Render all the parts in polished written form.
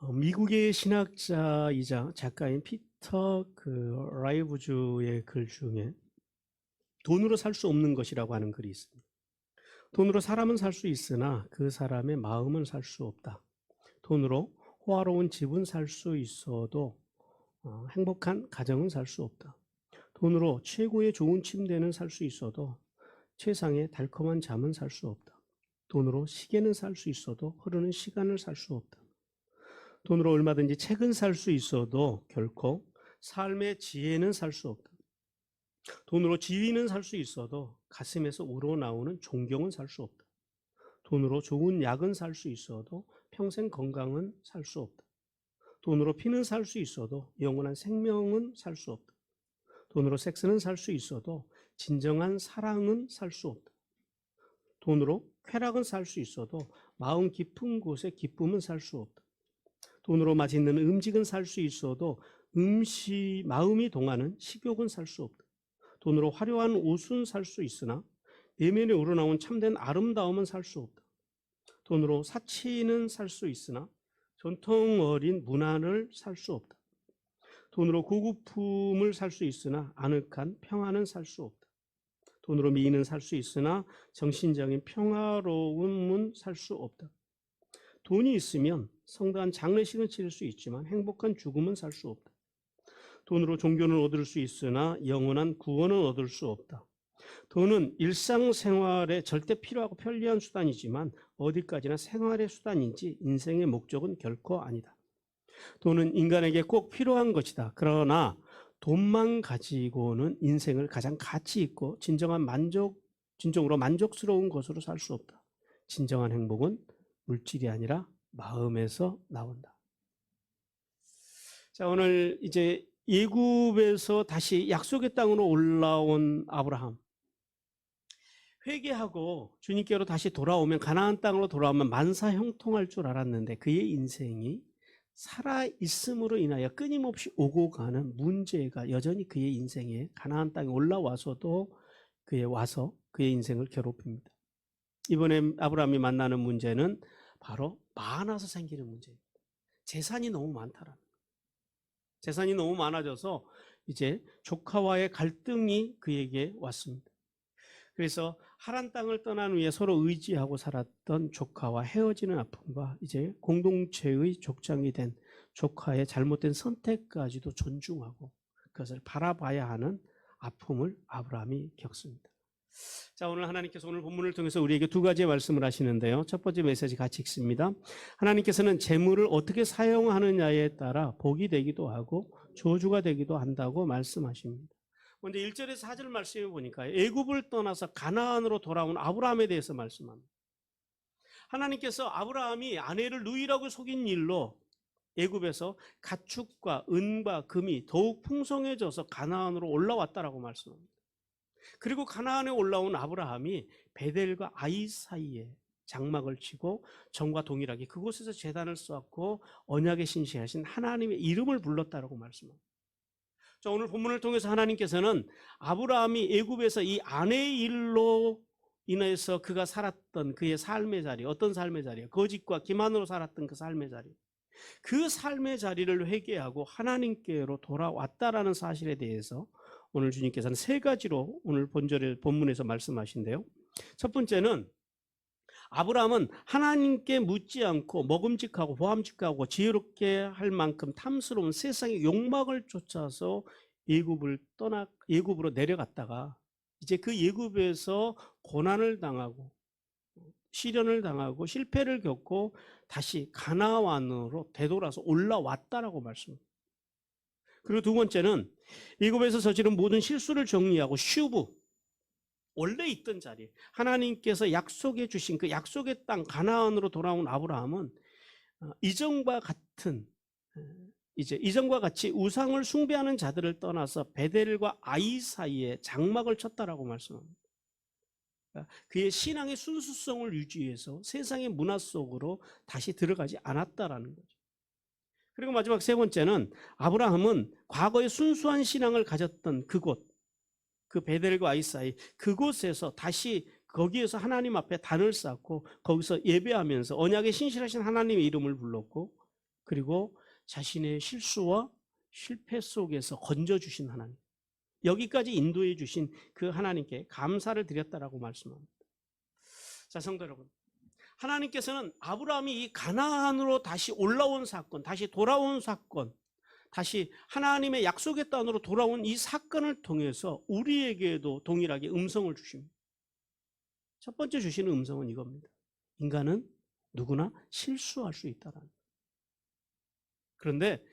미국의 신학자이자 작가인 피터 라이브주의 글 중에 돈으로 살 수 없는 것이라고 하는 글이 있습니다. 돈으로 사람은 살 수 있으나 그 사람의 마음은 살 수 없다. 돈으로 호화로운 집은 살 수 있어도 행복한 가정은 살 수 없다. 돈으로 최고의 좋은 침대는 살 수 있어도 최상의 달콤한 잠은 살 수 없다. 돈으로 시계는 살 수 있어도 흐르는 시간을 살 수 없다. 돈으로 얼마든지 책은 살 수 있어도 결코 삶의 지혜는 살 수 없다. 돈으로 지위는 살 수 있어도 가슴에서 우러나오는 존경은 살 수 없다. 돈으로 좋은 약은 살 수 있어도 평생 건강은 살 수 없다. 돈으로 피는 살 수 있어도 영원한 생명은 살 수 없다. 돈으로 섹스는 살 수 있어도 진정한 사랑은 살 수 없다. 돈으로 쾌락은 살 수 있어도 마음 깊은 곳에 기쁨은 살 수 없다. 돈으로 맛있는 음식은 살 수 있어도 마음이 동하는 식욕은 살 수 없다. 돈으로 화려한 옷은 살 수 있으나 내면에 우러나온 참된 아름다움은 살 수 없다. 돈으로 사치는 살 수 있으나 전통 어린 문화를 살 수 없다. 돈으로 고급품을 살 수 있으나 아늑한 평화는 살 수 없다. 돈으로 미인은 살 수 있으나 정신적인 평화로움은 살 수 없다. 돈이 있으면 성대한 장례식은 치를 수 있지만 행복한 죽음은 살 수 없다. 돈으로 종교는 얻을 수 있으나 영원한 구원은 얻을 수 없다. 돈은 일상생활에 절대 필요하고 편리한 수단이지만 어디까지나 생활의 수단인지 인생의 목적은 결코 아니다. 돈은 인간에게 꼭 필요한 것이다. 그러나 돈만 가지고는 인생을 가장 가치 있고 진정으로 만족스러운 것으로 살 수 없다. 진정한 행복은 물질이 아니라 마음에서 나온다. 자, 오늘 이제 애굽에서 다시 약속의 땅으로 올라온 아브라함. 회개하고 주님께로 다시 돌아오면, 가나안 땅으로 돌아오면 만사형통할 줄 알았는데 그의 인생이 살아있음으로 인하여 끊임없이 오고 가는 문제가 여전히 그의 인생에, 가나안 땅에 올라와서도 그의 인생을 괴롭힙니다. 이번에 아브라함이 만나는 문제는 바로 많아서 생기는 문제입니다. 재산이 너무 많다라는 거예요. 재산이 너무 많아져서 이제 조카와의 갈등이 그에게 왔습니다. 그래서 하란 땅을 떠난 후에 서로 의지하고 살았던 조카와 헤어지는 아픔과 이제 공동체의 족장이 된 조카의 잘못된 선택까지도 존중하고 그것을 바라봐야 하는 아픔을 아브라함이 겪습니다. 자, 오늘 하나님께서 오늘 본문을 통해서 우리에게 두 가지의 말씀을 하시는데요. 첫 번째 메시지 같이 읽습니다. 하나님께서는 재물을 어떻게 사용하느냐에 따라 복이 되기도 하고 저주가 되기도 한다고 말씀하십니다. 먼저 1절에서 4절 말씀해 보니까 애굽을 떠나서 가나안으로 돌아온 아브라함에 대해서 말씀합니다. 하나님께서 아브라함이 아내를 누이라고 속인 일로 애굽에서 가축과 은과 금이 더욱 풍성해져서 가나안으로 올라왔다라고 말씀합니다. 그리고 가나안에 올라온 아브라함이 베델과 아이 사이에 장막을 치고 전과 동일하게 그곳에서 제단을 쌓고 언약에 신실하신 하나님의 이름을 불렀다라고 말씀합니다. 자, 오늘 본문을 통해서 하나님께서는 아브라함이 애굽에서 이 아내의 일로 인해서 그가 살았던 그의 삶의 자리, 어떤 삶의 자리야? 거짓과 기만으로 살았던 그 삶의 자리. 그 삶의 자리를 회개하고 하나님께로 돌아왔다라는 사실에 대해서 오늘 주님께서는 세 가지로 오늘 본문에서 말씀하신대요. 첫 번째는 아브라함은 하나님께 묻지 않고 먹음직하고 보암직하고 지혜롭게 할 만큼 탐스러운 세상의 욕망을 쫓아서 애굽으로 내려갔다가 이제 그 애굽에서 고난을 당하고 시련을 당하고 실패를 겪고 다시 가나안으로 되돌아서 올라왔다라고 말씀합니다. 그리고 두 번째는 애굽에서 저지른 모든 실수를 정리하고 슈브, 원래 있던 자리, 하나님께서 약속해 주신 그 약속의 땅 가나안으로 돌아온 아브라함은 이전과 같이 우상을 숭배하는 자들을 떠나서 베델과 아이 사이에 장막을 쳤다라고 말씀합니다. 그의 신앙의 순수성을 유지해서 세상의 문화 속으로 다시 들어가지 않았다라는 거죠. 그리고 마지막 세 번째는 아브라함은 과거에 순수한 신앙을 가졌던 그곳, 그 베델과 아이 사이, 그곳에서 다시 거기에서 하나님 앞에 단을 쌓고 거기서 예배하면서 언약에 신실하신 하나님의 이름을 불렀고 그리고 자신의 실수와 실패 속에서 건져주신 하나님, 여기까지 인도해 주신 그 하나님께 감사를 드렸다라고 말씀합니다. 자, 성도 여러분, 하나님께서는 아브라함이 이 가나안으로 다시 올라온 사건, 다시 돌아온 사건, 다시 하나님의 약속의 땅으로 돌아온 이 사건을 통해서 우리에게도 동일하게 음성을 주십니다. 첫 번째 주시는 음성은 이겁니다. 인간은 누구나 실수할 수 있다라는 거예요. 그런데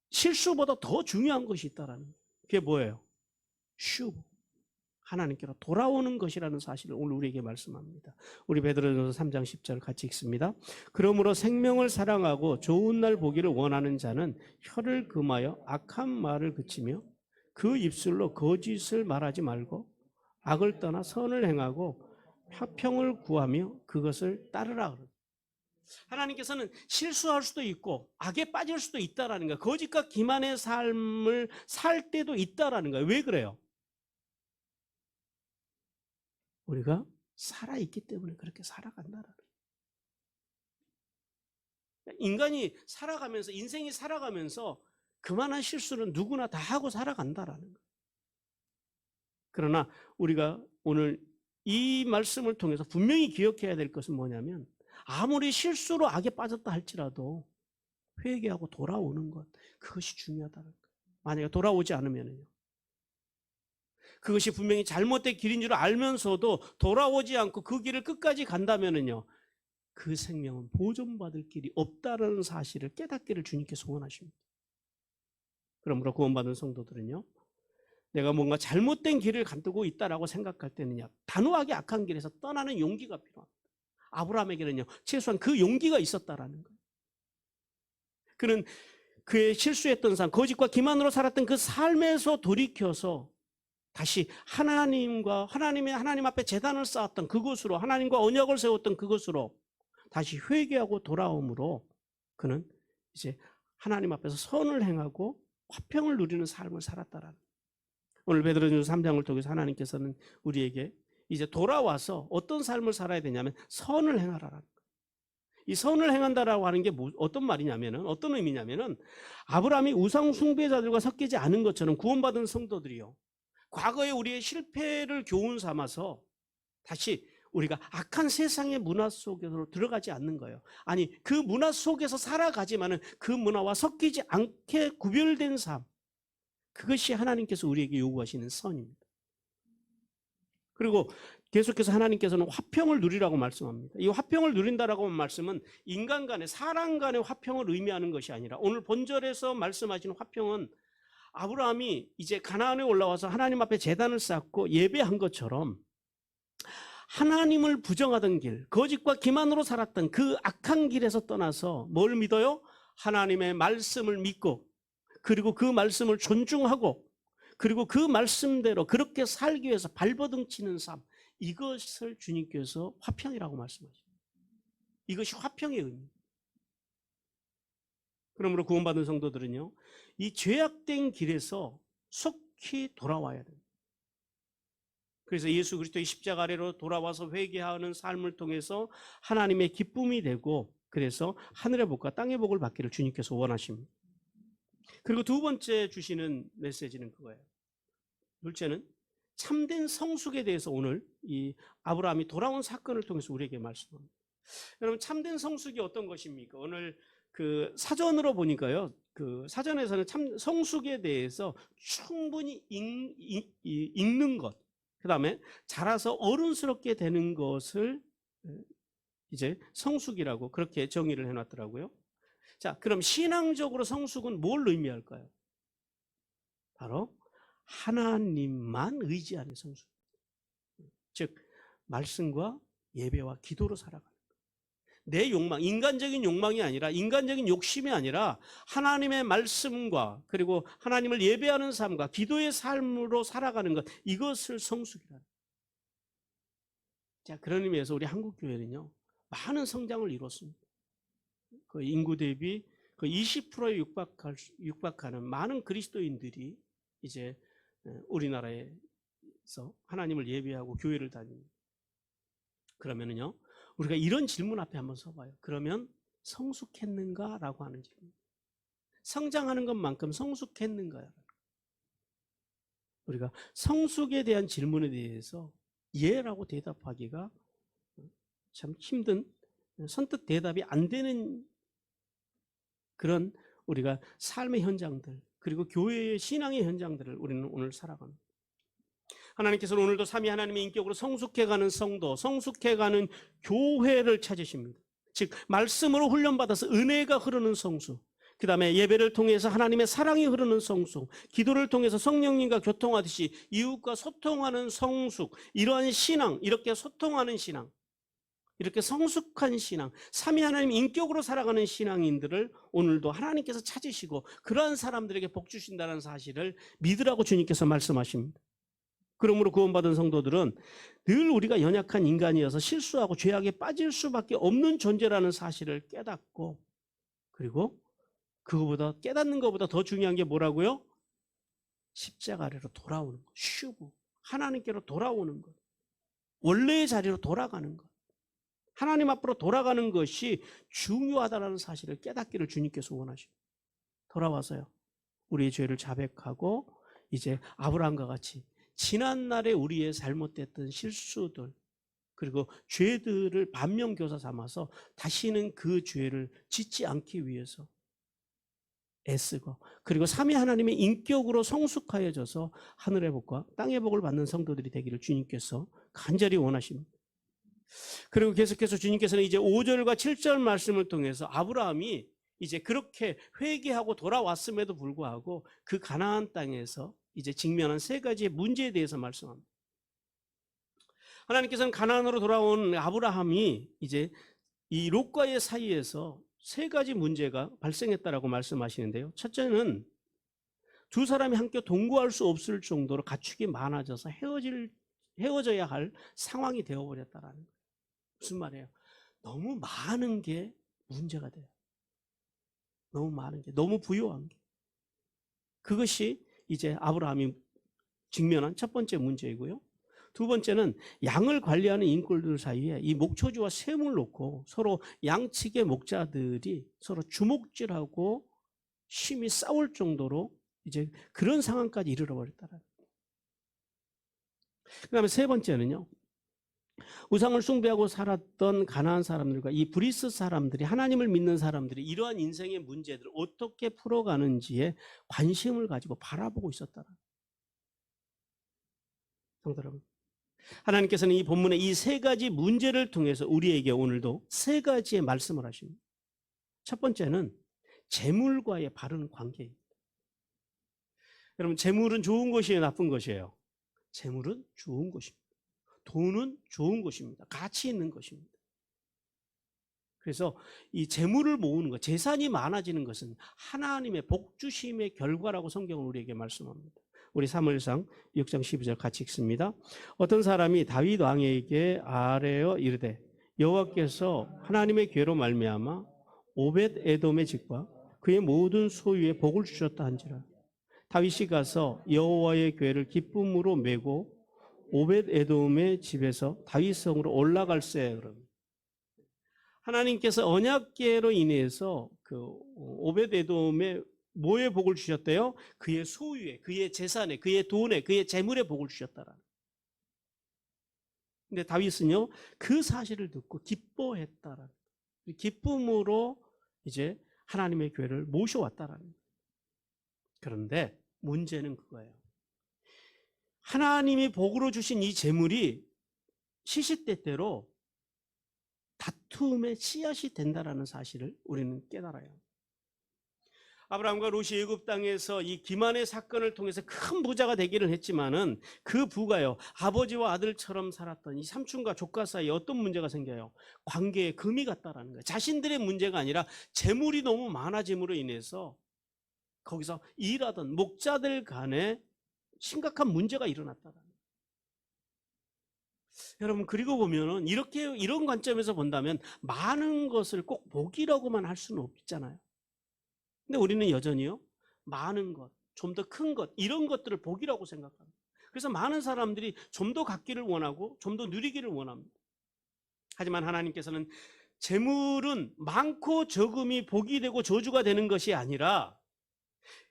실수보다 더 중요한 것이 있다라는 거예요. 그게 뭐예요? 슈, 하나님께로 돌아오는 것이라는 사실을 오늘 우리에게 말씀합니다. 우리 베드로전서 3장 10절 같이 읽습니다. 그러므로 생명을 사랑하고 좋은 날 보기를 원하는 자는 혀를 금하여 악한 말을 그치며 그 입술로 거짓을 말하지 말고 악을 떠나 선을 행하고 화평을 구하며 그것을 따르라. 하나님께서는 실수할 수도 있고 악에 빠질 수도 있다라는 거예요. 거짓과 기만의 삶을 살 때도 있다라는 거예요. 왜 그래요? 우리가 살아있기 때문에 그렇게 살아간다라는 거예요. 인간이 살아가면서, 인생이 살아가면서 그만한 실수는 누구나 다 하고 살아간다라는 거예요. 그러나 우리가 오늘 이 말씀을 통해서 분명히 기억해야 될 것은 뭐냐면, 아무리 실수로 악에 빠졌다 할지라도 회개하고 돌아오는 것, 그것이 중요하다는 거예요. 만약에 돌아오지 않으면요, 그것이 분명히 잘못된 길인 줄 알면서도 돌아오지 않고 그 길을 끝까지 간다면요, 그 생명은 보존받을 길이 없다는 사실을 깨닫기를 주님께 소원하십니다. 그러므로 구원받은 성도들은요, 내가 뭔가 잘못된 길을 가두고 있다라고 생각할 때는요, 단호하게 악한 길에서 떠나는 용기가 필요합니다. 아브라함에게는요, 최소한 그 용기가 있었다라는 거예요. 그는 그의 실수했던 삶, 거짓과 기만으로 살았던 그 삶에서 돌이켜서 다시 하나님 앞에 제단을 쌓았던 그곳으로, 하나님과 언약을 세웠던 그곳으로 다시 회개하고 돌아옴으로 그는 이제 하나님 앞에서 선을 행하고 화평을 누리는 삶을 살았다라는 거예요. 오늘 베드로전서 3장을 통해서 하나님께서는 우리에게 이제 돌아와서 어떤 삶을 살아야 되냐면 선을 행하라라는 거예요. 이 선을 행한다라고 하는 게 어떤 말이냐면은, 어떤 의미냐면은, 아브라함이 우상 숭배자들과 섞이지 않은 것처럼 구원받은 성도들이요, 과거에 우리의 실패를 교훈 삼아서 다시 우리가 악한 세상의 문화 속으로 들어가지 않는 거예요. 아니, 그 문화 속에서 살아가지만은 그 문화와 섞이지 않게 구별된 삶, 그것이 하나님께서 우리에게 요구하시는 선입니다. 그리고 계속해서 하나님께서는 화평을 누리라고 말씀합니다. 이 화평을 누린다라고 하는 말씀은 인간 간의, 사람 간의 화평을 의미하는 것이 아니라, 오늘 본절에서 말씀하시는 화평은 아브라함이 이제 가나안에 올라와서 하나님 앞에 제단을 쌓고 예배한 것처럼 하나님을 부정하던 길, 거짓과 기만으로 살았던 그 악한 길에서 떠나서 뭘 믿어요? 하나님의 말씀을 믿고, 그리고 그 말씀을 존중하고, 그리고 그 말씀대로 그렇게 살기 위해서 발버둥 치는 삶, 이것을 주님께서 화평이라고 말씀하십니다. 이것이 화평의 의미입니다. 그러므로 구원받은 성도들은요, 이 죄악된 길에서 속히 돌아와야 됩니다. 그래서 예수 그리스도의 십자가 아래로 돌아와서 회개하는 삶을 통해서 하나님의 기쁨이 되고, 그래서 하늘의 복과 땅의 복을 받기를 주님께서 원하십니다. 그리고 두 번째 주시는 메시지는 그거예요. 둘째는 참된 성숙에 대해서 오늘 이 아브라함이 돌아온 사건을 통해서 우리에게 말씀합니다. 여러분, 참된 성숙이 어떤 것입니까? 오늘 그 사전으로 보니까요, 그 사전에서는 참 성숙에 대해서 충분히 읽는 것, 그 다음에 자라서 어른스럽게 되는 것을 이제 성숙이라고 그렇게 정의를 해놨더라고요. 자, 그럼 신앙적으로 성숙은 뭘 의미할까요? 바로 하나님만 의지하는 성숙. 즉, 말씀과 예배와 기도로 살아가는 거예요. 내 욕망, 인간적인 욕망이 아니라, 인간적인 욕심이 아니라 하나님의 말씀과 그리고 하나님을 예배하는 삶과 기도의 삶으로 살아가는 것, 이것을 성숙이라는 거예요. 자, 그런 의미에서 우리 한국교회는요, 많은 성장을 이뤘습니다. 그 인구 대비 그 20%에 육박하는 많은 그리스도인들이 이제 우리나라에서 하나님을 예배하고 교회를 다닙니다. 그러면은요, 우리가 이런 질문 앞에 한번 서봐요. 그러면 성숙했는가라고 하는 질문. 성장하는 것만큼 성숙했는가요? 우리가 성숙에 대한 질문에 대해서 예라고 대답하기가 참 힘든, 선뜻 대답이 안 되는 그런 우리가 삶의 현장들, 그리고 교회의 신앙의 현장들을 우리는 오늘 살아갑니다. 하나님께서는 오늘도 삼위 하나님의 인격으로 성숙해가는 성도, 성숙해가는 교회를 찾으십니다. 즉 말씀으로 훈련받아서 은혜가 흐르는 성수, 그 다음에 예배를 통해서 하나님의 사랑이 흐르는 성숙, 기도를 통해서 성령님과 교통하듯이 이웃과 소통하는 성숙, 이러한 신앙, 이렇게 소통하는 신앙, 이렇게 성숙한 신앙, 삼위 하나님 인격으로 살아가는 신앙인들을 오늘도 하나님께서 찾으시고 그러한 사람들에게 복 주신다는 사실을 믿으라고 주님께서 말씀하십니다. 그러므로 구원받은 성도들은 늘 우리가 연약한 인간이어서 실수하고 죄악에 빠질 수밖에 없는 존재라는 사실을 깨닫고, 그리고 그거보다 깨닫는 것보다 더 중요한 게 뭐라고요? 십자가 아래로 돌아오는 것, 쉬고 하나님께로 돌아오는 것, 원래의 자리로 돌아가는 것, 하나님 앞으로 돌아가는 것이 중요하다는 사실을 깨닫기를 주님께서 원하십니다. 돌아와서요, 우리의 죄를 자백하고 이제 아브라함과 같이 지난날에 우리의 잘못됐던 실수들, 그리고 죄들을 반면교사 삼아서 다시는 그 죄를 짓지 않기 위해서 애쓰고, 그리고 삼위 하나님의 인격으로 성숙하여져서 하늘의 복과 땅의 복을 받는 성도들이 되기를 주님께서 간절히 원하십니다. 그리고 계속해서 주님께서는 이제 5절과 7절 말씀을 통해서 아브라함이 이제 그렇게 회개하고 돌아왔음에도 불구하고 그 가나안 땅에서 이제 직면한 세 가지의 문제에 대해서 말씀합니다. 하나님께서는 가나안으로 돌아온 아브라함이 이제 이 롯과의 사이에서 세 가지 문제가 발생했다라고 말씀하시는데요. 첫째는 두 사람이 함께 동거할 수 없을 정도로 가축이 많아져서 헤어져야 할 상황이 되어버렸다라는 거예요. 무슨 말이에요? 너무 많은 게 문제가 돼요. 너무 많은 게, 너무 부요한 게. 그것이 이제 아브라함이 직면한 첫 번째 문제이고요. 두 번째는 양을 관리하는 인꼴들 사이에 이 목초지와 셈을 놓고 서로 양측의 목자들이 서로 주먹질하고 심히 싸울 정도로 이제 그런 상황까지 이르러버렸다는 거예요. 그 다음에 세 번째는요, 우상을 숭배하고 살았던 가나안 사람들과 이 브리스 사람들이, 하나님을 믿는 사람들이 이러한 인생의 문제들을 어떻게 풀어가는지에 관심을 가지고 바라보고 있었다는 거예요. 성도 여러분, 하나님께서는 이 본문의 이 세 가지 문제를 통해서 우리에게 오늘도 세 가지의 말씀을 하십니다. 첫 번째는 재물과의 바른 관계입니다. 여러분, 재물은 좋은 것이에요, 나쁜 것이에요? 재물은 좋은 것입니다. 돈은 좋은 것입니다. 가치 있는 것입니다. 그래서 이 재물을 모으는 것, 재산이 많아지는 것은 하나님의 복주심의 결과라고 성경은 우리에게 말씀합니다. 우리 사무엘상 6장 12절 같이 읽습니다. 어떤 사람이 다윗 왕에게 아뢰어 이르되 여호와께서 하나님의 괴로 말미암아 오벳 에돔의 집과 그의 모든 소유에 복을 주셨다 한지라. 다윗이 가서 여호와의 궤를 기쁨으로 메고 오벳 에돔의 집에서 다윗성으로 올라갈세. 하나님께서 언약궤로 인해서 그 오벳 에돔의 뭐에 복을 주셨대요? 그의 소유에, 그의 재산에, 그의 돈에, 그의 재물에 복을 주셨다라는. 근데 다윗은요, 그 사실을 듣고 기뻐했다라는. 기쁨으로 이제 하나님의 궤를 모셔왔다라는. 그런데 문제는 그거예요. 하나님이 복으로 주신 이 재물이 시시때때로 다툼의 씨앗이 된다라는 사실을 우리는 깨달아야 합니다. 아브라함과 롯이 애굽 땅에서 이 기만의 사건을 통해서 큰 부자가 되기를 했지만은 그 부가요, 아버지와 아들처럼 살았던 이 삼촌과 조카 사이에 어떤 문제가 생겨요? 관계에 금이 갔다라는 거예요. 자신들의 문제가 아니라 재물이 너무 많아짐으로 인해서 거기서 일하던 목자들 간에 심각한 문제가 일어났다라는 거예요. 여러분, 그리고 보면은 이런 관점에서 본다면 많은 것을 꼭 복이라고만 할 수는 없잖아요. 근데 우리는 여전히요, 많은 것, 좀 더 큰 것, 이런 것들을 복이라고 생각합니다. 그래서 많은 사람들이 좀 더 갖기를 원하고 좀 더 누리기를 원합니다. 하지만 하나님께서는 재물은 많고 적음이 복이 되고 저주가 되는 것이 아니라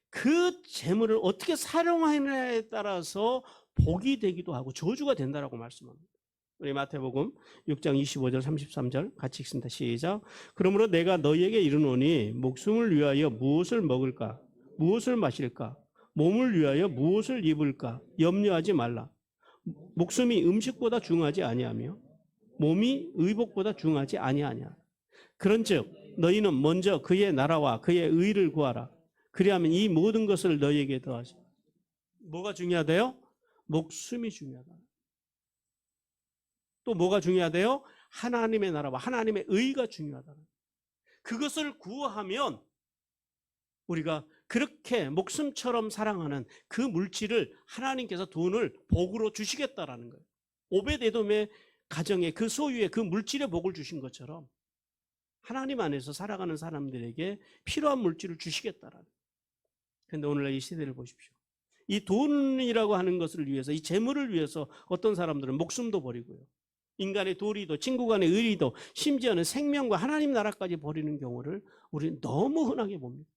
그 재물을 어떻게 사용하느냐에 따라서 복이 되기도 하고 저주가 된다라고 말씀합니다. 우리 마태복음 6장 25절 33절 같이 읽습니다. 시작. 그러므로 내가 너희에게 이르노니 목숨을 위하여 무엇을 먹을까? 무엇을 마실까? 몸을 위하여 무엇을 입을까? 염려하지 말라. 목숨이 음식보다 중하지 아니하며 몸이 의복보다 중하지 아니하냐. 그런즉 너희는 먼저 그의 나라와 그의 의를 구하라. 그리하면 이 모든 것을 너희에게 더하시. 뭐가 중요하대요? 목숨이 중요하다. 또 뭐가 중요하대요? 하나님의 나라와 하나님의 의가 중요하다. 그것을 구하면 우리가 그렇게 목숨처럼 사랑하는 그 물질을 하나님께서 돈을 복으로 주시겠다라는 거예요. 오벳에돔의 가정에 그 소유의 그 물질의 복을 주신 것처럼 하나님 안에서 살아가는 사람들에게 필요한 물질을 주시겠다라는 거예요. 그런데 오늘날 이 시대를 보십시오. 이 돈이라고 하는 것을 위해서, 이 재물을 위해서 어떤 사람들은 목숨도 버리고요. 인간의 도리도, 친구 간의 의리도, 심지어는 생명과 하나님 나라까지 버리는 경우를 우리는 너무 흔하게 봅니다.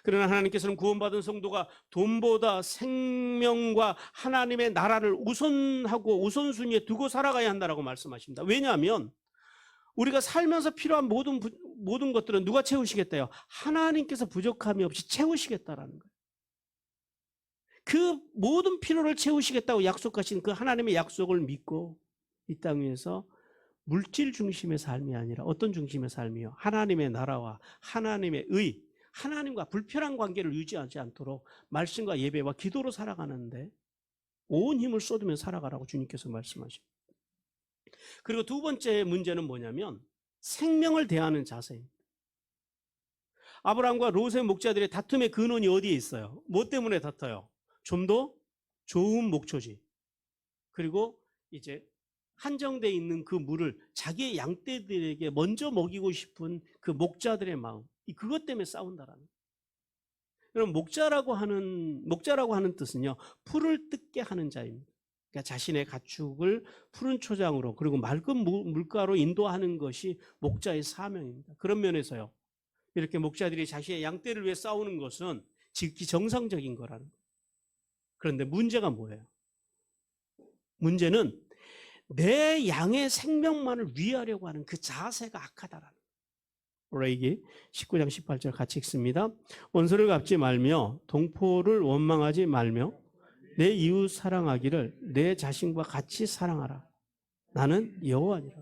그러나 하나님께서는 구원받은 성도가 돈보다 생명과 하나님의 나라를 우선하고 우선순위에 두고 살아가야 한다고 말씀하십니다. 왜냐하면 우리가 살면서 필요한 모든 것들은 누가 채우시겠다요? 하나님께서 부족함이 없이 채우시겠다라는 거예요. 그 모든 필요를 채우시겠다고 약속하신 그 하나님의 약속을 믿고 이 땅 위에서 물질 중심의 삶이 아니라 어떤 중심의 삶이요? 하나님의 나라와 하나님의 의, 하나님과 불편한 관계를 유지하지 않도록 말씀과 예배와 기도로 살아가는데 온 힘을 쏟으며 살아가라고 주님께서 말씀하십니다. 그리고 두 번째 문제는 뭐냐면 생명을 대하는 자세입니다. 아브라함과 롯의 목자들의 다툼의 근원이 어디에 있어요? 뭐 때문에 다퉈요? 좀 더 좋은 목초지. 그리고 이제 한정되어 있는 그 물을 자기의 양떼들에게 먼저 먹이고 싶은 그 목자들의 마음. 그것 때문에 싸운다라는 거예요. 여러분, 목자라고 하는 뜻은요, 풀을 뜯게 하는 자입니다. 그러니까 자신의 가축을 푸른 초장으로 그리고 맑은 물가로 인도하는 것이 목자의 사명입니다. 그런 면에서요, 이렇게 목자들이 자신의 양떼를 위해 싸우는 것은 지극히 정상적인 거라는 거예요. 그런데 문제가 뭐예요? 문제는 내 양의 생명만을 위하려고 하는 그 자세가 악하다라는 거예요. 레위기 19장 18절 같이 읽습니다. 원수를 갚지 말며 동포를 원망하지 말며 내 이웃 사랑하기를 내 자신과 같이 사랑하라. 나는 여호와니라.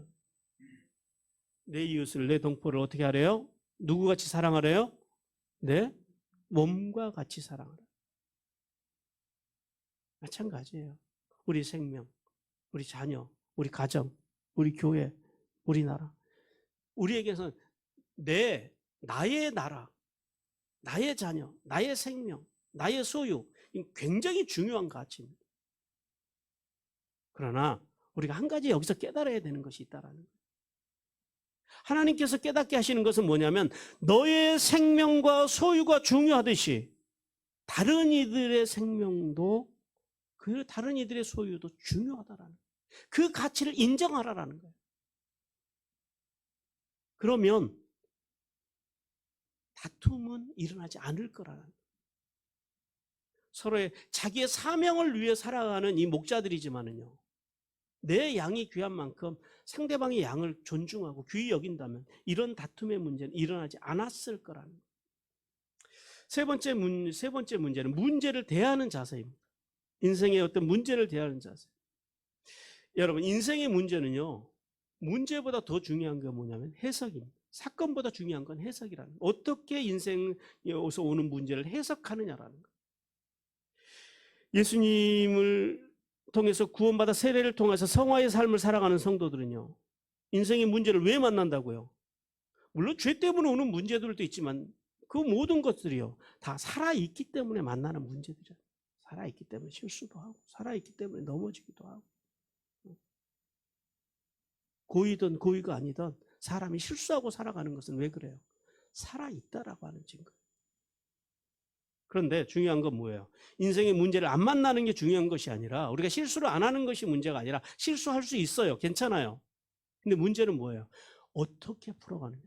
내 이웃을, 내 동포를 어떻게 하래요? 누구같이 사랑하래요? 내 몸과 같이 사랑하라. 마찬가지예요. 우리 생명, 우리 자녀, 우리 가정, 우리 교회, 우리 나라. 우리에게서는 나의 나라, 나의 자녀, 나의 생명, 나의 소유, 굉장히 중요한 가치입니다. 그러나 우리가 한 가지 여기서 깨달아야 되는 것이 있다라는 거예요. 하나님께서 깨닫게 하시는 것은 뭐냐면 너의 생명과 소유가 중요하듯이 다른 이들의 생명도 그 다른 이들의 소유도 중요하다라는 거예요. 그 가치를 인정하라라는 거예요. 그러면 다툼은 일어나지 않을 거라는 거예요. 서로의 자기의 사명을 위해 살아가는 이 목자들이지만은요, 내 양이 귀한 만큼 상대방의 양을 존중하고 귀히 여긴다면 이런 다툼의 문제는 일어나지 않았을 거라는 거예요. 세 번째 문제는 문제를 대하는 자세입니다. 인생의 어떤 문제를 대하는 자세. 여러분, 인생의 문제는요, 문제보다 더 중요한 게 뭐냐면 해석입니다. 사건보다 중요한 건 해석이라는 거예요. 어떻게 인생에서 오는 문제를 해석하느냐라는 거예요. 예수님을 통해서 구원받아 세례를 통해서 성화의 삶을 살아가는 성도들은요, 인생의 문제를 왜 만난다고요? 물론 죄 때문에 오는 문제들도 있지만 그 모든 것들이요, 다 살아있기 때문에 만나는 문제들이에요. 살아있기 때문에 실수도 하고 살아있기 때문에 넘어지기도 하고, 고의든 고의가 아니든 사람이 실수하고 살아가는 것은 왜 그래요? 살아있다라고 하는 증거예요. 그런데 중요한 건 뭐예요? 인생의 문제를 안 만나는 게 중요한 것이 아니라, 우리가 실수를 안 하는 것이 문제가 아니라, 실수할 수 있어요. 괜찮아요. 근데 문제는 뭐예요? 어떻게 풀어가느냐.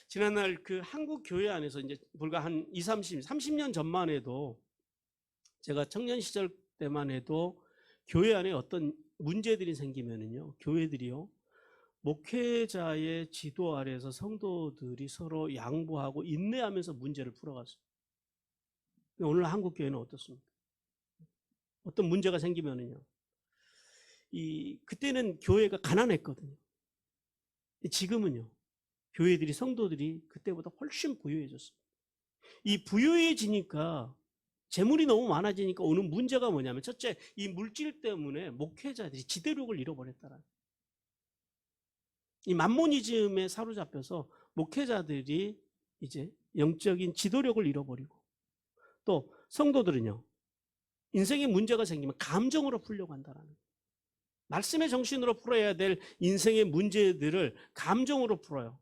지난날 그 한국 교회 안에서 이제 불과 한 30년 전만 해도 제가 청년 시절 때만 해도 교회 안에 어떤 문제들이 생기면은요, 교회들이요, 목회자의 지도 아래에서 성도들이 서로 양보하고 인내하면서 문제를 풀어갔어요. 오늘 한국 교회는 어떻습니까? 어떤 문제가 생기면은요, 그때는 교회가 가난했거든요. 지금은요, 교회들이, 성도들이 그때보다 훨씬 부유해졌어요. 이 부유해지니까 재물이 너무 많아지니까 오는 문제가 뭐냐면, 첫째, 이 물질 때문에 목회자들이 지도력을 잃어버렸다라는, 이 만모니즘에 사로잡혀서 목회자들이 이제 영적인 지도력을 잃어버리고, 또 성도들은요, 인생에 문제가 생기면 감정으로 풀려고 한다라는, 말씀의 정신으로 풀어야 될 인생의 문제들을 감정으로 풀어요.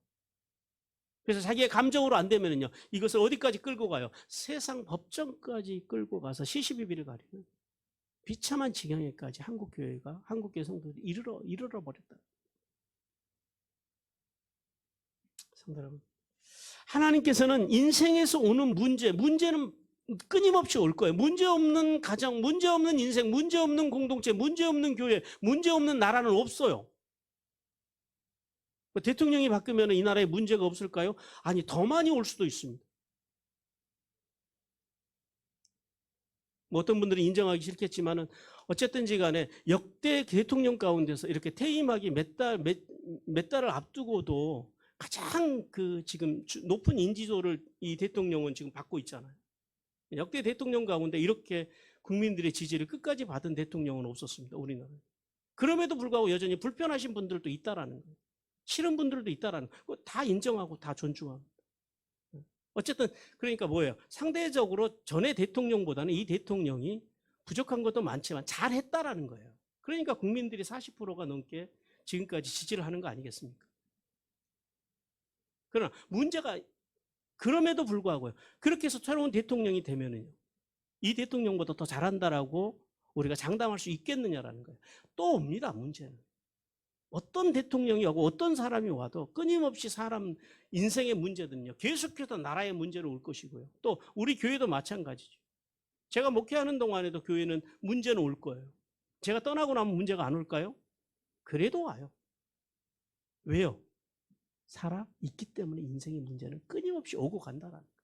그래서 자기의 감정으로 안 되면은요, 이것을 어디까지 끌고 가요? 세상 법정까지 끌고 가서 시시비비를 가리는 비참한 지경에까지 한국 교회가, 한국 교회 성도들이 이르러 버렸다. 성도 여러분, 하나님께서는 인생에서 오는 문제는 끊임없이 올 거예요. 문제 없는 가정, 문제 없는 인생, 문제 없는 공동체, 문제 없는 교회, 문제 없는 나라는 없어요. 대통령이 바뀌면 이 나라에 문제가 없을까요? 아니, 더 많이 올 수도 있습니다. 뭐 어떤 분들은 인정하기 싫겠지만은 어쨌든지 간에 역대 대통령 가운데서 이렇게 퇴임하기 몇 달을 앞두고도 가장 지금 높은 인지도를 이 대통령은 지금 받고 있잖아요. 역대 대통령 가운데 이렇게 국민들의 지지를 끝까지 받은 대통령은 없었습니다, 우리나라에. 그럼에도 불구하고 여전히 불편하신 분들도 있다라는 거예요. 싫은 분들도 있다라는 거, 다 인정하고 다 존중합니다. 어쨌든 그러니까 뭐예요? 상대적으로 전에 대통령보다는 이 대통령이 부족한 것도 많지만 잘했다라는 거예요. 그러니까 국민들이 40%가 넘게 지금까지 지지를 하는 거 아니겠습니까? 그러나 문제가, 그럼에도 불구하고요, 그렇게 해서 새로운 대통령이 되면은요, 이 대통령보다 더 잘한다라고 우리가 장담할 수 있겠느냐라는 거예요. 또 옵니다, 문제는. 어떤 대통령이 오고 어떤 사람이 와도 끊임없이 사람 인생의 문제들은요, 계속해서 나라의 문제로 올 것이고요. 또 우리 교회도 마찬가지죠. 제가 목회하는 동안에도 교회는 문제는 올 거예요. 제가 떠나고 나면 문제가 안 올까요? 그래도 와요. 왜요? 살아 있기 때문에 인생의 문제는 끊임없이 오고 간다라는 거예요.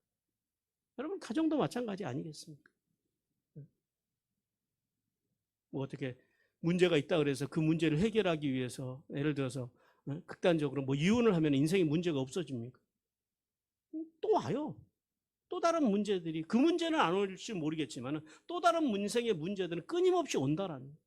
여러분, 가정도 마찬가지 아니겠습니까? 뭐 어떻게 문제가 있다 그래서 그 문제를 해결하기 위해서 예를 들어서 극단적으로 뭐 이혼을 하면 인생에 문제가 없어집니까? 또 와요. 또 다른 문제들이, 그 문제는 안 올지 모르겠지만 또 다른 인생의 문제들은 끊임없이 온다라는 거예요.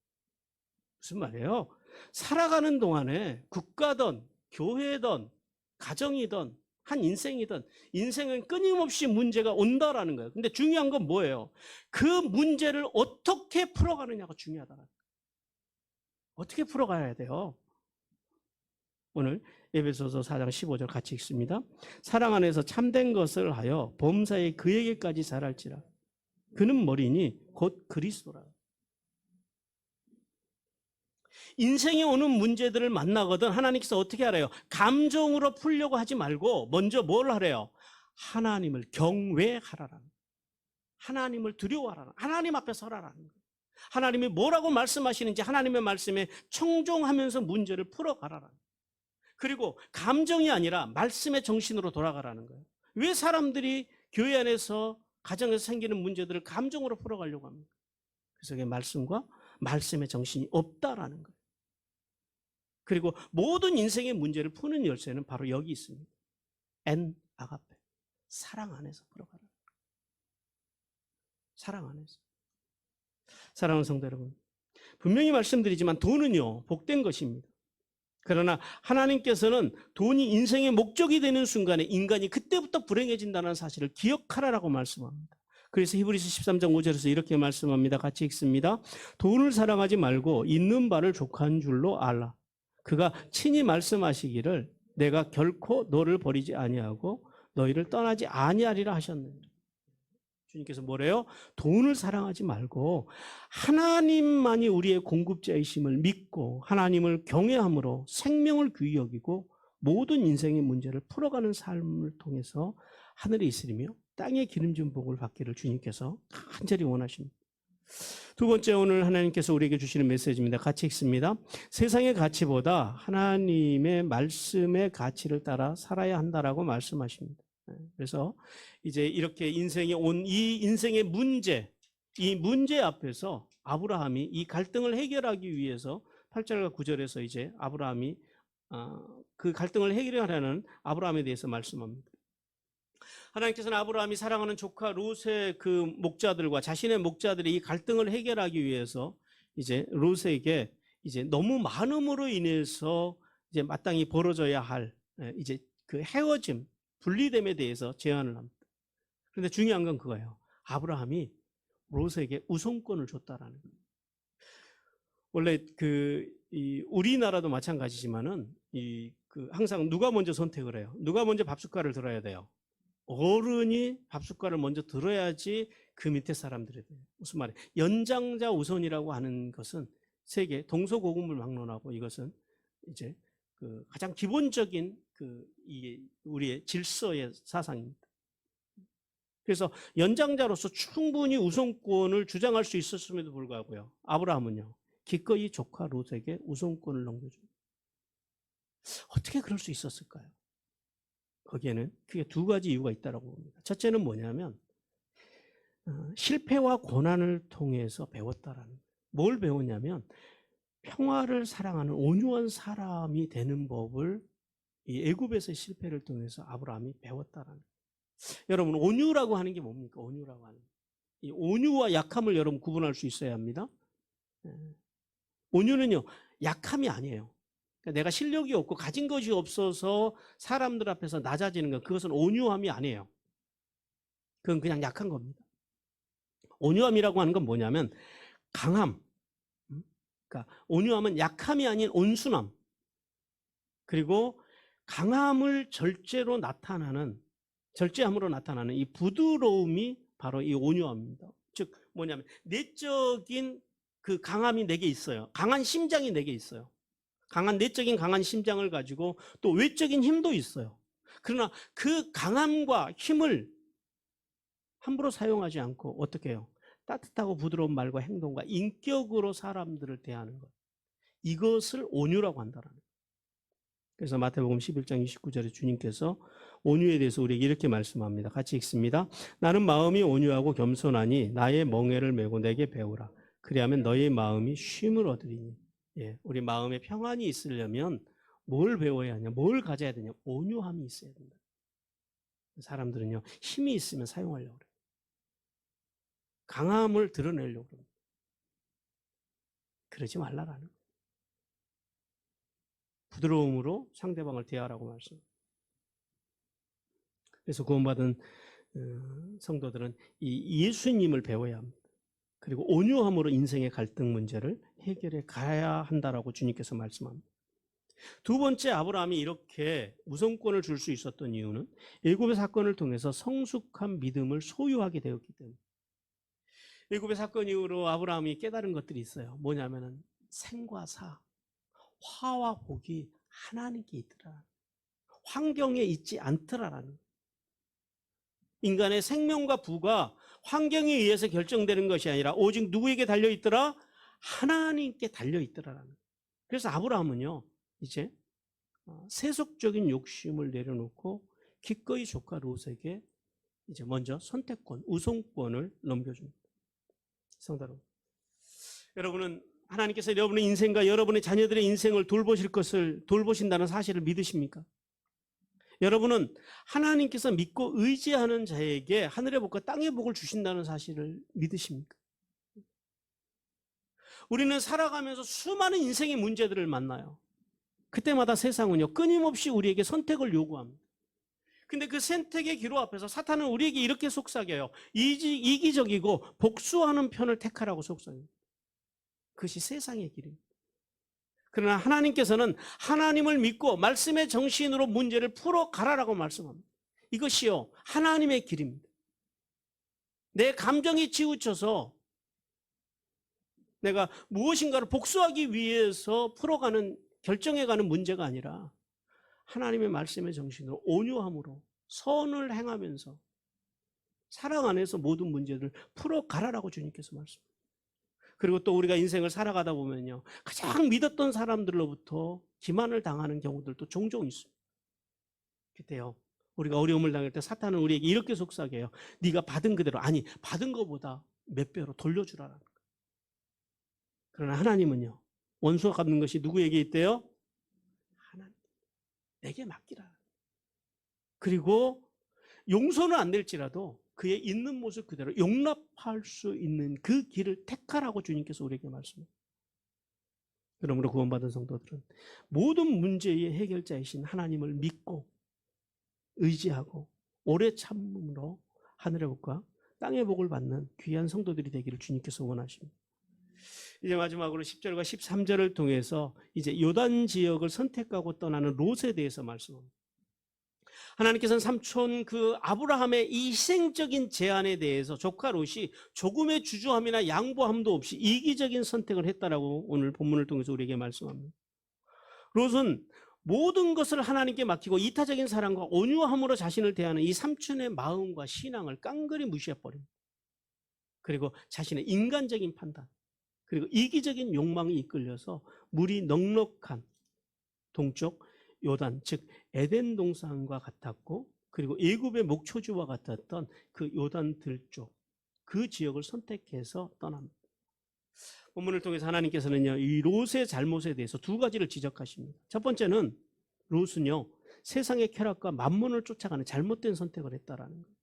무슨 말이에요? 살아가는 동안에 국가든 교회든 가정이든 한 인생이든 인생은 끊임없이 문제가 온다라는 거예요. 근데 중요한 건 뭐예요? 그 문제를 어떻게 풀어가느냐가 중요하다라는 거예요. 어떻게 풀어가야 돼요? 오늘 에베소서 4장 15절 같이 읽습니다. 사랑 안에서 참된 것을 하여 범사에 그에게까지 자랄지라. 그는 머리니 곧 그리스도라. 인생에 오는 문제들을 만나거든 하나님께서 어떻게 하래요? 감정으로 풀려고 하지 말고 먼저 뭘 하래요? 하나님을 경외하라라. 하나님을 두려워하라라. 하나님 앞에 서라라는 거예요. 하나님이 뭐라고 말씀하시는지 하나님의 말씀에 청종하면서 문제를 풀어가라라. 그리고 감정이 아니라 말씀의 정신으로 돌아가라는 거예요. 왜 사람들이 교회 안에서 가정에서 생기는 문제들을 감정으로 풀어가려고 합니까? 그래서 그게 말씀과 말씀의 정신이 없다라는 거예요. 그리고 모든 인생의 문제를 푸는 열쇠는 바로 여기 있습니다. 엔 아가페. 사랑 안에서 풀어가라. 사랑 안에서. 사랑하는 성도 여러분, 분명히 말씀드리지만 돈은요, 복된 것입니다. 그러나 하나님께서는 돈이 인생의 목적이 되는 순간에 인간이 그때부터 불행해진다는 사실을 기억하라라고 말씀합니다. 그래서 히브리서 13장 5절에서 이렇게 말씀합니다. 같이 읽습니다. 돈을 사랑하지 말고 있는 바를 족한 줄로 알라. 그가 친히 말씀하시기를 내가 결코 너를 버리지 아니하고 너희를 떠나지 아니하리라 하셨느니라. 주님께서 뭐래요? 돈을 사랑하지 말고 하나님만이 우리의 공급자이심을 믿고 하나님을 경외함으로 생명을 귀히 여기고 모든 인생의 문제를 풀어가는 삶을 통해서 하늘에 있으리며 땅에 기름진 복을 받기를 주님께서 간절히 원하십니다. 두 번째, 오늘 하나님께서 우리에게 주시는 메시지입니다. 같이 읽습니다. 세상의 가치보다 하나님의 말씀의 가치를 따라 살아야 한다라고 말씀하십니다. 그래서 이제 이렇게 인생에 온 이 인생의 문제, 이 문제 앞에서 아브라함이 이 갈등을 해결하기 위해서 8절과 9절에서 이제 아브라함이 그 갈등을 해결하려는 아브라함에 대해서 말씀합니다. 하나님께서는 아브라함이 사랑하는 조카 롯의 그 목자들과 자신의 목자들이 이 갈등을 해결하기 위해서 이제 롯에게 이제 너무 많음으로 인해서 이제 마땅히 벌어져야 할 이제 그 헤어짐, 분리됨에 대해서 제안을 합니다. 그런데 중요한 건 그거예요. 아브라함이 롯에게 우선권을 줬다라는 거예요. 원래 우리나라도 마찬가지지만은 항상 누가 먼저 선택을 해요? 누가 먼저 밥숟가락을 들어야 돼요? 어른이 밥숟가락을 먼저 들어야지 그 밑에 사람들이 돼요. 무슨 말이에요? 연장자 우선이라고 하는 것은 세계 동서고금을 막론하고 이것은 이제 그 가장 기본적인 이게 우리의 질서의 사상입니다. 그래서 연장자로서 충분히 우선권을 주장할 수 있었음에도 불구하고요. 아브라함은요, 기꺼이 조카 롯에게 우선권을 넘겨줍니다. 어떻게 그럴 수 있었을까요? 거기에는 크게 두 가지 이유가 있다고 봅니다. 첫째는 뭐냐면 실패와 고난을 통해서 배웠다라는 거예요. 뭘 배웠냐면 평화를 사랑하는 온유한 사람이 되는 법을 이 애굽에서의 실패를 통해서 아브라함이 배웠다라는 거예요. 여러분, 온유라고 하는 게 뭡니까? 온유라고 하는 이 온유와 약함을 여러분 구분할 수 있어야 합니다. 온유는요, 약함이 아니에요. 그러니까 내가 실력이 없고 가진 것이 없어서 사람들 앞에서 낮아지는 것, 그것은 온유함이 아니에요. 그건 그냥 약한 겁니다. 온유함이라고 하는 건 뭐냐면 강함. 그러니까 온유함은 약함이 아닌 온순함. 그리고 강함을 절제함으로 나타나는 이 부드러움이 바로 이 온유함입니다. 즉 뭐냐면 내적인 그 강함이 내게 있어요. 강한 심장이 내게 있어요. 내적인 강한 심장을 가지고 또 외적인 힘도 있어요. 그러나 그 강함과 힘을 함부로 사용하지 않고 어떻게 해요? 따뜻하고 부드러운 말과 행동과 인격으로 사람들을 대하는 것. 이것을 온유라고 한다는 거예요. 그래서 마태복음 11장 29절에 주님께서 온유에 대해서 우리에게 이렇게 말씀합니다. 같이 읽습니다. 나는 마음이 온유하고 겸손하니 나의 멍에를 메고 내게 배우라. 그리하면 너의 마음이 쉼을 얻으리니. 예, 우리 마음에 평안이 있으려면 뭘 배워야 하냐? 뭘 가져야 되냐? 온유함이 있어야 된다. 사람들은요, 힘이 있으면 사용하려고 그래요. 강함을 드러내려고 합니다. 그러지 말라라는 거예요. 부드러움으로 상대방을 대하라고 말씀합니다. 그래서 구원받은 성도들은 이 예수님을 배워야 합니다. 그리고 온유함으로 인생의 갈등 문제를 해결해 가야 한다라고 주님께서 말씀합니다. 두 번째, 아브라함이 이렇게 우선권을 줄 수 있었던 이유는 애굽의 사건을 통해서 성숙한 믿음을 소유하게 되었기 때문에. 애굽의 사건 이후로 아브라함이 깨달은 것들이 있어요. 뭐냐면은 생과 사, 화와 복이 하나님께 있더라. 환경에 있지 않더라라는. 인간의 생명과 부가 환경에 의해서 결정되는 것이 아니라 오직 누구에게 달려있더라? 하나님께 달려있더라라는. 그래서 아브라함은요, 이제 세속적인 욕심을 내려놓고 기꺼이 조카 롯에게 이제 먼저 선택권, 우선권을 넘겨줍니다. 성도 여러분, 여러분은 하나님께서 여러분의 인생과 여러분의 자녀들의 인생을 돌보신다는 사실을 믿으십니까? 여러분은 하나님께서 믿고 의지하는 자에게 하늘의 복과 땅의 복을 주신다는 사실을 믿으십니까? 우리는 살아가면서 수많은 인생의 문제들을 만나요. 그때마다 세상은요, 끊임없이 우리에게 선택을 요구합니다. 근데 그 선택의 기로 앞에서 사탄은 우리에게 이렇게 속삭여요. 이기적이고 복수하는 편을 택하라고 속삭여요. 그것이 세상의 길입니다. 그러나 하나님께서는 하나님을 믿고 말씀의 정신으로 문제를 풀어가라라고 말씀합니다. 이것이요, 하나님의 길입니다. 내 감정이 치우쳐서 내가 무엇인가를 복수하기 위해서 풀어가는, 결정해가는 문제가 아니라 하나님의 말씀의 정신으로 온유함으로 선을 행하면서 사랑 안에서 모든 문제를 풀어가라라고 주님께서 말씀합니다. 그리고 또 우리가 인생을 살아가다 보면요, 가장 믿었던 사람들로부터 기만을 당하는 경우들도 종종 있습니다. 그때요, 우리가 어려움을 당할 때 사탄은 우리에게 이렇게 속삭여요. 네가 받은 그대로, 아니 받은 것보다 몇 배로 돌려주라는 거예요. 그러나 하나님은요, 원수가 갚는 것이 누구에게 있대요? 하나님, 내게 맡기라. 그리고 용서는 안 될지라도 그의 있는 모습 그대로 용납할 수 있는 그 길을 택하라고 주님께서 우리에게 말씀해요. 그러므로 구원받은 성도들은 모든 문제의 해결자이신 하나님을 믿고 의지하고 오래 참음으로 하늘의 복과 땅의 복을 받는 귀한 성도들이 되기를 주님께서 원하십니다. 이제 마지막으로 10절과 13절을 통해서 이제 요단 지역을 선택하고 떠나는 롯에 대해서 말씀합니다. 하나님께서는 삼촌 그 아브라함의 이 희생적인 제안에 대해서 조카 롯이 조금의 주저함이나 양보함도 없이 이기적인 선택을 했다라고 오늘 본문을 통해서 우리에게 말씀합니다. 롯은 모든 것을 하나님께 맡기고 이타적인 사랑과 온유함으로 자신을 대하는 이 삼촌의 마음과 신앙을 깡그리 무시해버립니다. 그리고 자신의 인간적인 판단, 그리고 이기적인 욕망이 이끌려서 물이 넉넉한 동쪽 요단, 즉 에덴 동산과 같았고, 그리고 애굽의 목초지와 같았던 그 요단 들쪽 그 지역을 선택해서 떠납니다. 본문을 통해서 하나님께서는요, 이 롯의 잘못에 대해서 두 가지를 지적하십니다. 첫 번째는 롯은요, 세상의 쾌락과 만몬을 쫓아가는 잘못된 선택을 했다라는 거예요.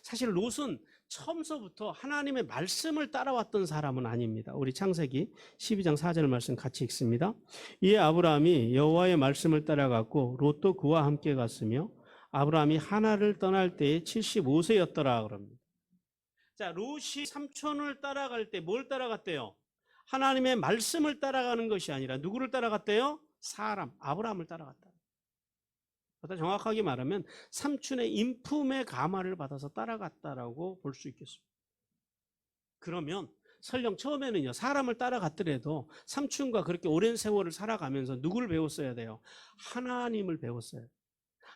사실 롯은 처음서부터 하나님의 말씀을 따라왔던 사람은 아닙니다. 우리 창세기 12장 4절 말씀 같이 읽습니다. 이에 아브라함이 여호와의 말씀을 따라갔고 롯도 그와 함께 갔으며 아브라함이 하나를 떠날 때에 75세였더라 그럽니다. 자, 롯이 삼촌을 따라갈 때 뭘 따라갔대요? 하나님의 말씀을 따라가는 것이 아니라 누구를 따라갔대요? 사람, 아브라함을 따라갔다. 더 정확하게 말하면 삼촌의 인품의 감화를 받아서 따라갔다라고 볼 수 있겠습니다. 그러면 설령 처음에는요, 사람을 따라갔더라도 삼촌과 그렇게 오랜 세월을 살아가면서 누구를 배웠어야 돼요? 하나님을 배웠어요.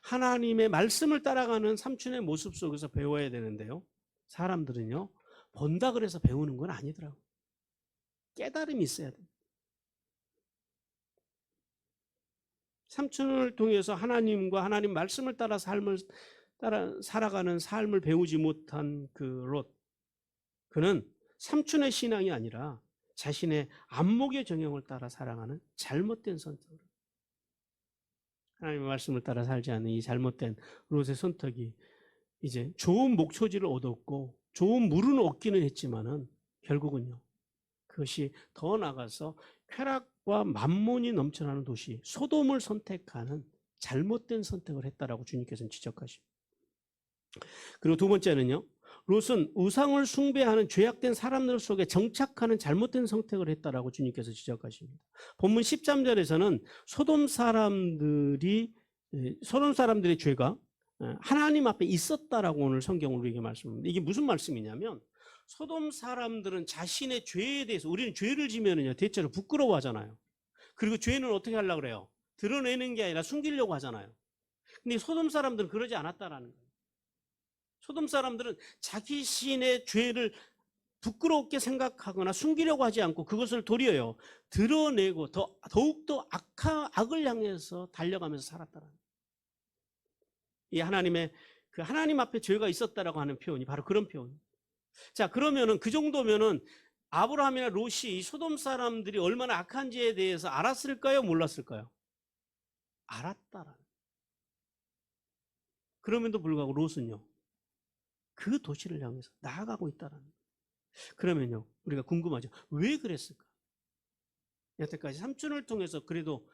하나님의 말씀을 따라가는 삼촌의 모습 속에서 배워야 되는데요, 사람들은요, 본다 그래서 배우는 건 아니더라고요. 깨달음이 있어야 돼요. 삼촌을 통해서 하나님과 하나님 말씀을 따라 살아가는 삶을 배우지 못한 그 롯, 그는 삼촌의 신앙이 아니라 자신의 안목의 정형을 따라 살아가는 잘못된 선택을, 하나님의 말씀을 따라 살지 않는 이 잘못된 롯의 선택이 이제 좋은 목초지를 얻었고 좋은 물은 얻기는 했지만은 결국은요, 그것이 더 나아가서 쾌락과 만몬이 넘쳐나는 도시 소돔을 선택하는 잘못된 선택을 했다라고 주님께서는 지적하십니다. 그리고 두 번째는요, 롯은 우상을 숭배하는 죄악된 사람들 속에 정착하는 잘못된 선택을 했다라고 주님께서 지적하십니다. 본문 13절에서는 소돔 사람들의 죄가 하나님 앞에 있었다라고 오늘 성경은 우리에게 말씀합니다. 이게 무슨 말씀이냐면, 소돔 사람들은 자신의 죄에 대해서, 우리는 죄를 지면은요, 대체로 부끄러워하잖아요. 그리고 죄는 어떻게 하려고 그래요? 드러내는 게 아니라 숨기려고 하잖아요. 근데 소돔 사람들은 그러지 않았다라는 거예요. 소돔 사람들은 자기 신의 죄를 부끄럽게 생각하거나 숨기려고 하지 않고 그것을 도리어요, 드러내고 더욱더 악을 향해서 달려가면서 살았다라는 거예요. 이 하나님 앞에 죄가 있었다라고 하는 표현이 바로 그런 표현이에요. 자, 그러면은 그 정도면은 아브라함이나 롯이 이 소돔 사람들이 얼마나 악한지에 대해서 알았을까요? 몰랐을까요? 알았다라는. 그럼에도 불구하고 롯은요, 그 도시를 향해서 나아가고 있다라는. 그러면요, 우리가 궁금하죠. 왜 그랬을까? 여태까지 삼촌을 통해서 그래도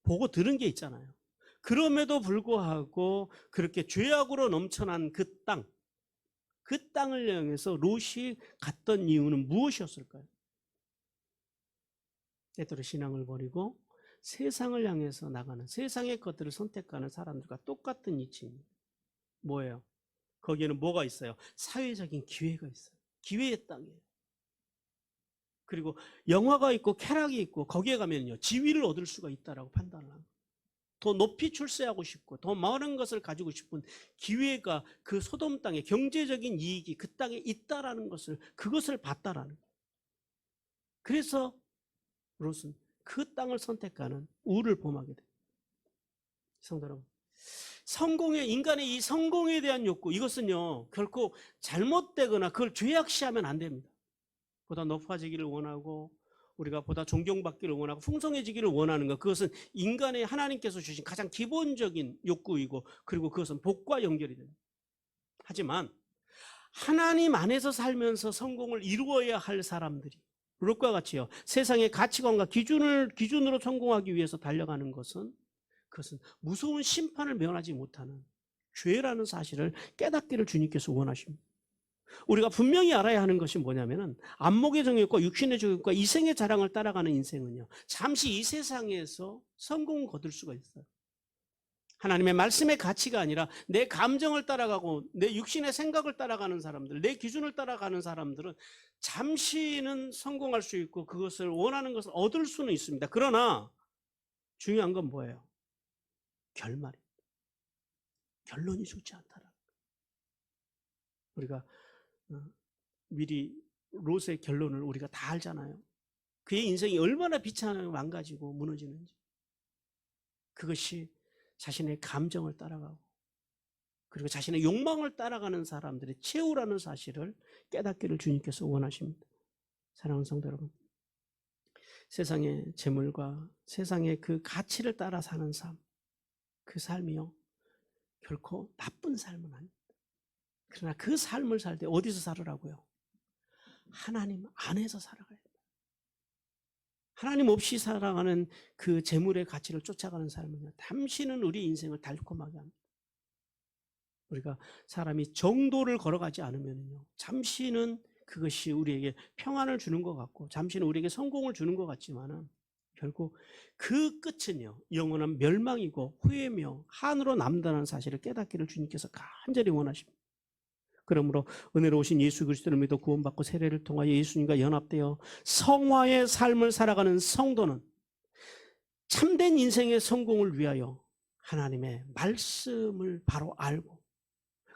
보고 들은 게 있잖아요. 그럼에도 불구하고 그렇게 죄악으로 넘쳐난 그 땅을 향해서 롯이 갔던 이유는 무엇이었을까요? 때때로 신앙을 버리고 세상을 향해서 나가는, 세상의 것들을 선택하는 사람들과 똑같은 이치입니다. 뭐예요? 거기에는 뭐가 있어요? 사회적인 기회가 있어요. 기회의 땅이에요. 그리고 영화가 있고 쾌락이 있고 거기에 가면요 지위를 얻을 수가 있다라고 판단을 합니다. 더 높이 출세하고 싶고 더 많은 것을 가지고 싶은 기회가 그 소돔 땅에 경제적인 이익이 그 땅에 있다라는 것을 그것을 봤다라는 거예요. 그래서 롯은 그 땅을 선택하는 우를 범하게 돼요. 성도 여러분, 인간의 이 성공에 대한 욕구, 이것은요 결코 잘못되거나 그걸 죄악시하면 안 됩니다. 보다 높아지기를 원하고 우리가 보다 존경받기를 원하고 풍성해지기를 원하는 것, 그것은 인간의 하나님께서 주신 가장 기본적인 욕구이고 그리고 그것은 복과 연결이 됩니다. 하지만 하나님 안에서 살면서 성공을 이루어야 할 사람들이 롯과 같이요 세상의 가치관과 기준으로 성공하기 위해서 달려가는 것은 그것은 무서운 심판을 면하지 못하는 죄라는 사실을 깨닫기를 주님께서 원하십니다. 우리가 분명히 알아야 하는 것이 뭐냐면은 안목의 정욕과 육신의 정욕과 이생의 자랑을 따라가는 인생은요 잠시 이 세상에서 성공을 거둘 수가 있어요. 하나님의 말씀의 가치가 아니라 내 감정을 따라가고 내 육신의 생각을 따라가는 사람들, 내 기준을 따라가는 사람들은 잠시는 성공할 수 있고 그것을 원하는 것을 얻을 수는 있습니다. 그러나 중요한 건 뭐예요? 결말입니다. 결론이 좋지 않다라는 거예요. 우리가 미리 롯의 결론을 우리가 다 알잖아요. 그의 인생이 얼마나 비참하게 망가지고 무너지는지. 그것이 자신의 감정을 따라가고 그리고 자신의 욕망을 따라가는 사람들의 최후라는 사실을 깨닫기를 주님께서 원하십니다. 사랑하는 성도 여러분, 세상의 재물과 세상의 그 가치를 따라 사는 삶, 그 삶이요 결코 나쁜 삶은 아닙니다. 그러나 그 삶을 살 때 어디서 살으라고요? 하나님 안에서 살아가야 됩니다. 하나님 없이 살아가는 그 재물의 가치를 쫓아가는 삶은요 당신은 우리 인생을 달콤하게 합니다. 우리가 사람이 정도를 걸어가지 않으면요 잠시는 그것이 우리에게 평안을 주는 것 같고 잠시는 우리에게 성공을 주는 것 같지만은 결국 그 끝은요 영원한 멸망이고 후회며 한으로 남다는 사실을 깨닫기를 주님께서 간절히 원하십니다. 그러므로 은혜로우신 예수 그리스도를 믿어 구원받고 세례를 통하여 예수님과 연합되어 성화의 삶을 살아가는 성도는 참된 인생의 성공을 위하여 하나님의 말씀을 바로 알고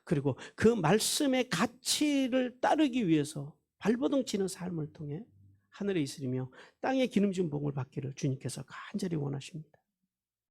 그리고 그 말씀의 가치를 따르기 위해서 발버둥 치는 삶을 통해 하늘에 있으며 땅에 기름진 복을 받기를 주님께서 간절히 원하십니다.